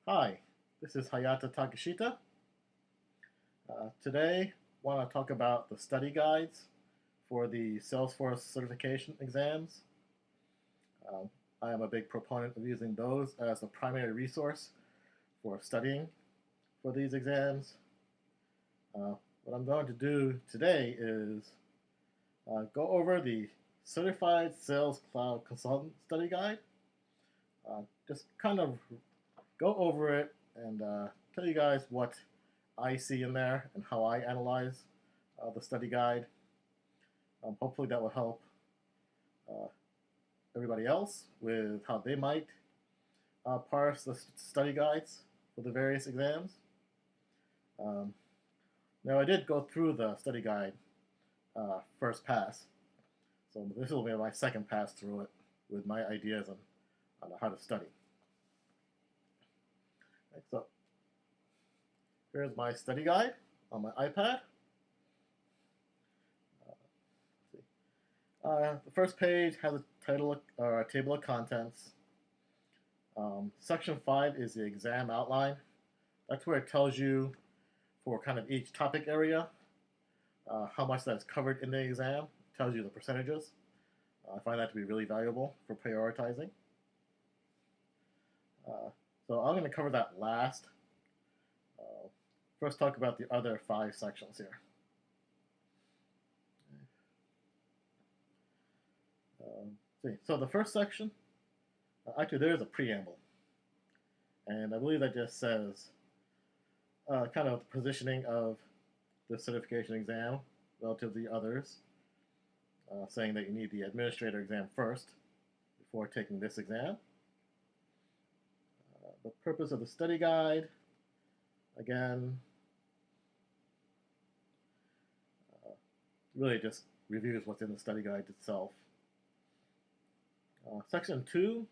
Hi, this is Hayata Takashita. Today, I want to talk about the study guides for the Salesforce certification exams. Um, I am a big proponent of using those as the primary resource for studying for these exams. What I'm going to do today is go over the Certified Sales Cloud Consultant Study Guide. Just kind of go over it and tell you guys what I see in there and how I analyze the study guide. Hopefully, that will help uh, everybody else with how they might parse the study guides for the various exams. Um, Now, I did go through the study guide first pass, so this will be my second pass through it with my ideas on how to study. Right, so here's my study guide on my iPad. The first page has a title or a table of contents. Section 5 is the exam outline. That's where it tells you for kind of each topic area how much that's covered in the exam. It tells you the percentages. I find that to be really valuable for prioritizing. So I'm going to cover that last. First, talk about the other 5 sections here. So the first section, actually there is a preamble, and I believe that just says kind of the positioning of the certification exam relative to the others, saying that you need the administrator exam first before taking this exam. The purpose of the study guide, again, really just reviews what's in the study guide itself. Section 2,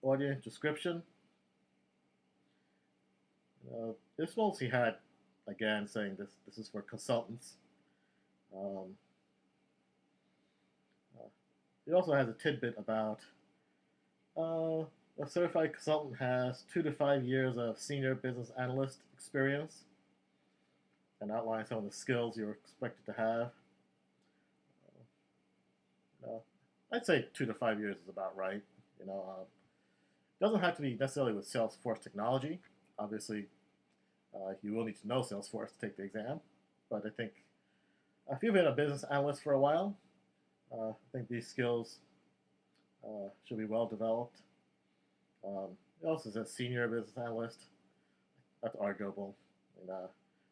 audience description. This mostly had, again, saying this is for consultants. It also has a tidbit about a certified consultant has 2 to 5 years of senior business analyst experience and outlines some of the skills you're expected to have. I'd say 2 to 5 years is about right. It doesn't have to be necessarily with Salesforce technology. Obviously, you will need to know Salesforce to take the exam, but I think if you've been a business analyst for a while, I think these skills should be well developed. It also says senior business analyst. That's arguable.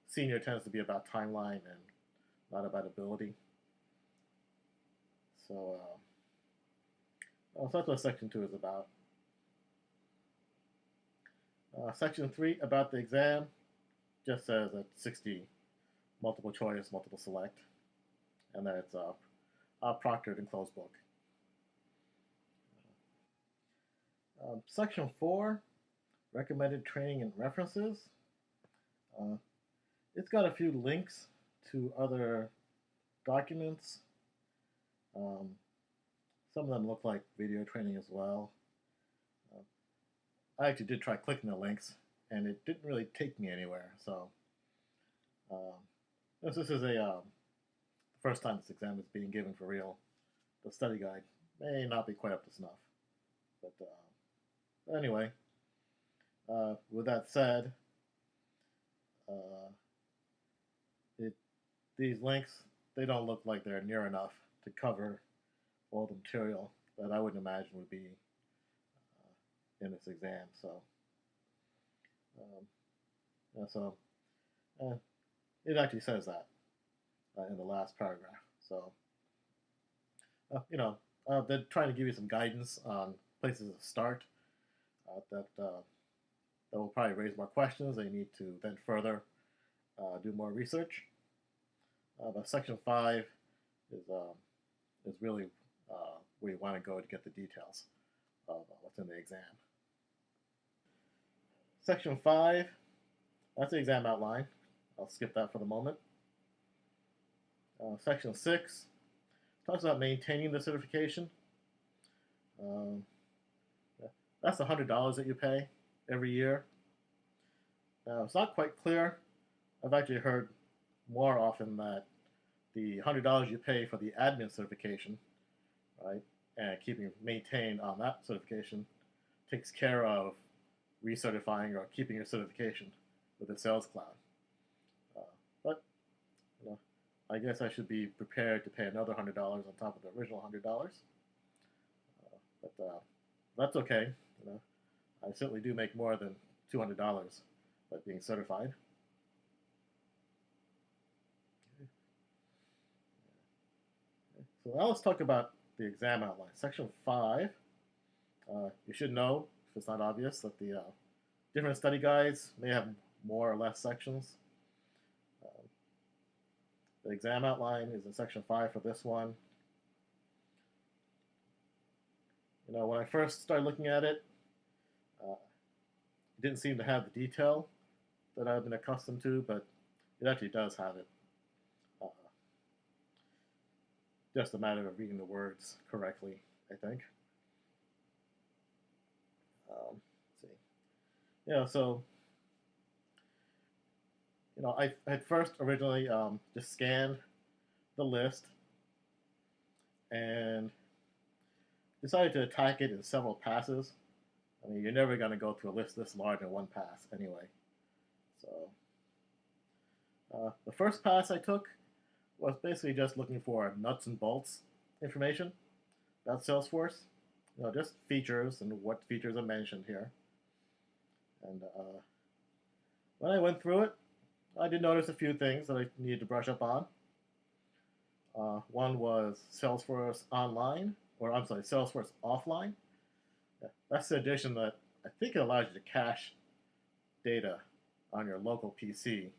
Senior tends to be about timeline and not about ability. So that's what Section 2 is about. Section 3, about the exam, just says that 60 multiple choice, multiple select, and that it's proctored and closed book. Section 4, recommended training and references. It's got a few links to other documents. Some of them look like video training as well. I actually did try clicking the links, and it didn't really take me anywhere. So this is the first time this exam is being given for real. The study guide may not be quite up to snuff. But anyway, with that said, these links, they don't look like they're near enough to cover all the material that I would imagine would be in this exam. It actually says that in the last paragraph. So, they're trying to give you some guidance on places to start that will probably raise more questions. They need to then further do more research. But Section 5 is really where you want to go to get the details of what's in the exam. Section 5, that's the exam outline. I'll skip that for the moment. Section 6 talks about maintaining the certification. That's $100 that you pay every year Now, it's not quite clear. I've actually heard more often that the $100 you pay for the admin certification, right, and keeping maintained on that certification takes care of recertifying or keeping your certification with the Sales Cloud. But you know, I guess I should be prepared to pay another $100 on top of the original $100. But that's okay. You know, I certainly do make more than $200 by being certified. So now let's talk about the exam outline. Section 5, you should know, if it's not obvious, that the different study guides may have more or less sections. The exam outline is in Section 5 for this one. You know, when I first started looking at it, it didn't seem to have the detail that I've been accustomed to, but it actually does have it. Just a matter of reading the words correctly, I think. Let's see. Yeah, so, you know, I had first originally just scanned the list and decided to attack it in several passes. I mean, you're never going to go through a list this large in one pass anyway. So the first pass I took was basically just looking for nuts and bolts information about Salesforce. You know, just features and what features are mentioned here. And when I went through it, I did notice a few things that I needed to brush up on. One was Salesforce Online, or I'm sorry, Salesforce Offline. Yeah, that's the addition that I think it allows you to cache data on your local PC.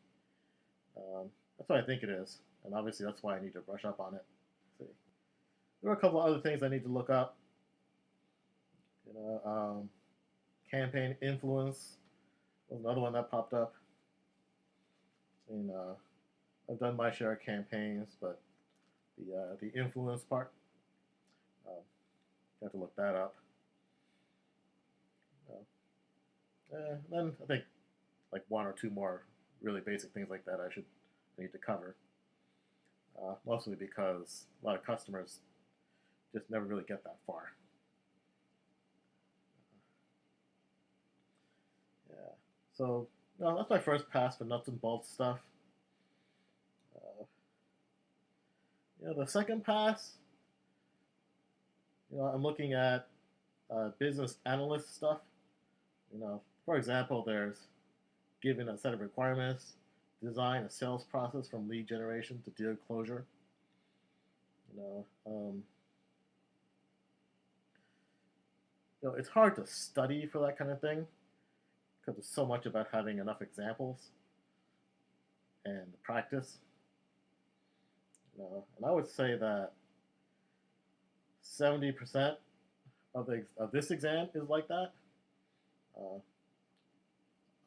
That's what I think it is, and obviously that's why I need to brush up on it. Let's see. There were a couple of other things I need to look up. You know, campaign influence was another one that popped up. I mean, I've done my share of campaigns, but the influence part, you have to look that up. Then I think like one or two more really basic things like that I need to cover. Mostly because a lot of customers just never really get that far. Yeah. So that's my first pass for nuts and bolts stuff. The second pass, I'm looking at business analyst stuff. For example, there's given a set of requirements, design a sales process from lead generation to deal closure. It's hard to study for that kind of thing because it's so much about having enough examples and practice. And I would say that 70% of this exam is like that.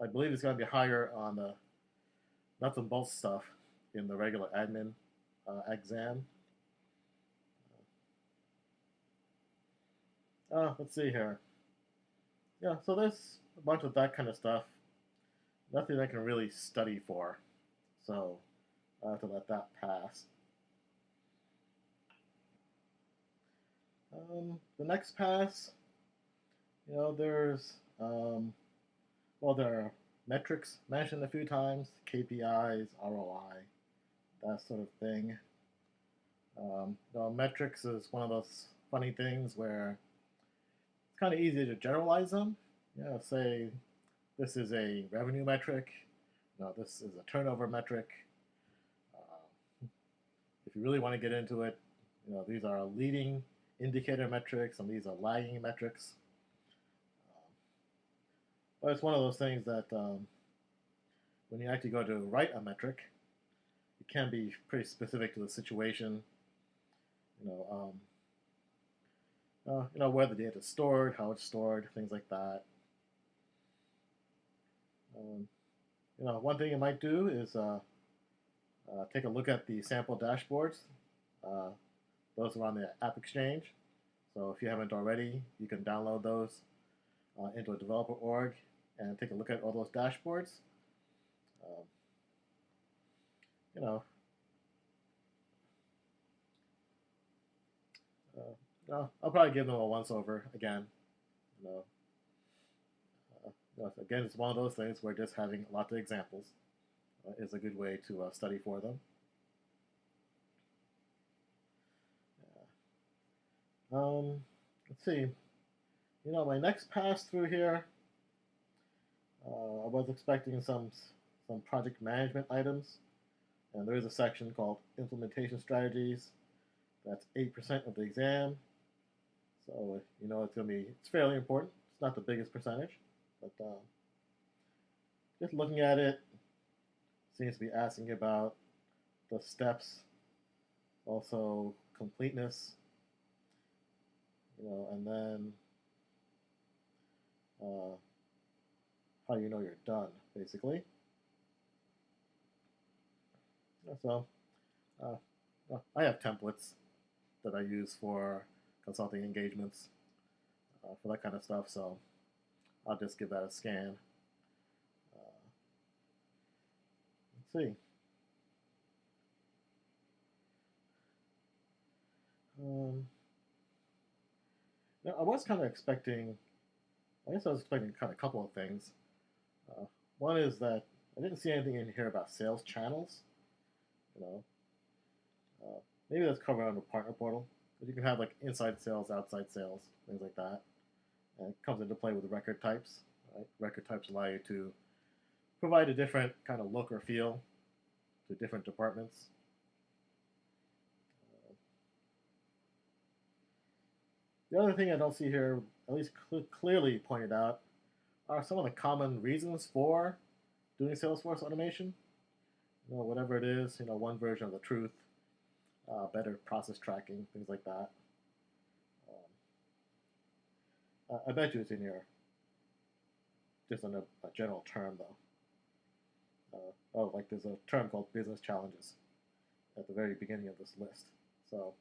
I believe it's going to be higher on the nuts and bolts stuff in the regular admin exam. Let's see here. Yeah, so there's a bunch of that kind of stuff. Nothing I can really study for. So I have to let that pass. The next pass, there's, there are metrics mentioned a few times, KPIs, ROI, that sort of thing. Metrics is one of those funny things where it's kind of easy to generalize them. Say this is a revenue metric, this is a turnover metric. If you really want to get into it, these are leading indicator metrics and these are lagging metrics. But it's one of those things that when you actually go to write a metric, it can be pretty specific to the situation. Where the data is stored, how it's stored, things like that. One thing you might do is take a look at the sample dashboards. Those are on the App Exchange. So if you haven't already, you can download those into a developer org and take a look at all those dashboards. Um, you know, I'll probably give them a once over again. You know, again, it's one of those things where just having lots of examples is a good way to study for them. Let's see. My next pass through here, I was expecting some project management items, and there is a section called implementation strategies. That's 8% of the exam, so it's fairly important. It's not the biggest percentage, but just looking at it, seems to be asking about the steps, also completeness, and then uh, how you know you're done, basically. So I have templates that I use for consulting engagements for that kind of stuff, so I'll just give that a scan. Let's see. Now I was kind of expecting, I guess I was expecting kind of a couple of things. Uh, One is that I didn't see anything in here about sales channels. You know, maybe that's covered on the partner portal, but you can have like inside sales, outside sales, things like that. And it comes into play with the record types. Right? Record types allow you to provide a different kind of look or feel to different departments. The other thing I don't see here, at least clearly pointed out, are some of the common reasons for doing Salesforce automation. Whatever it is, one version of the truth, better process tracking, things like that. I bet you it's in here, just in a general term, though. Like there's a term called business challenges at the very beginning of this list. So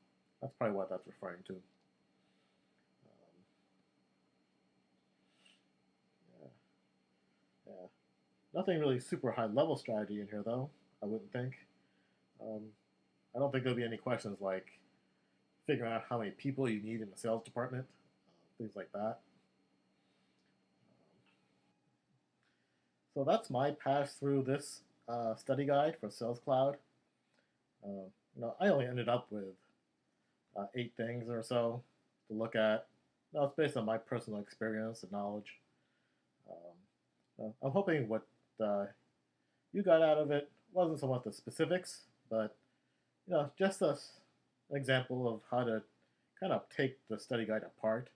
that's probably what that's referring to. Yeah, yeah. Nothing really super high level strategy in here, though, I wouldn't think. Um, I don't think there'll be any questions like figuring out how many people you need in the sales department, things like that. So that's my pass through this study guide for Sales Cloud. I only ended up with 8 things or so to look at. Now it's based on my personal experience and knowledge. I'm hoping what you got out of it wasn't so much the specifics, but just an example of how to kind of take the study guide apart,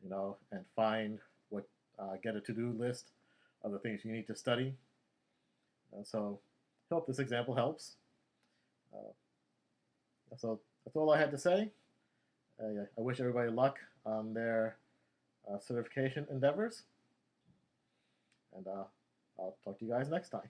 and find what get a to-do list of the things you need to study. So, hope this example helps. Uh, so that's all I had to say. Yeah, I wish everybody luck on their certification endeavors, and I'll talk to you guys next time.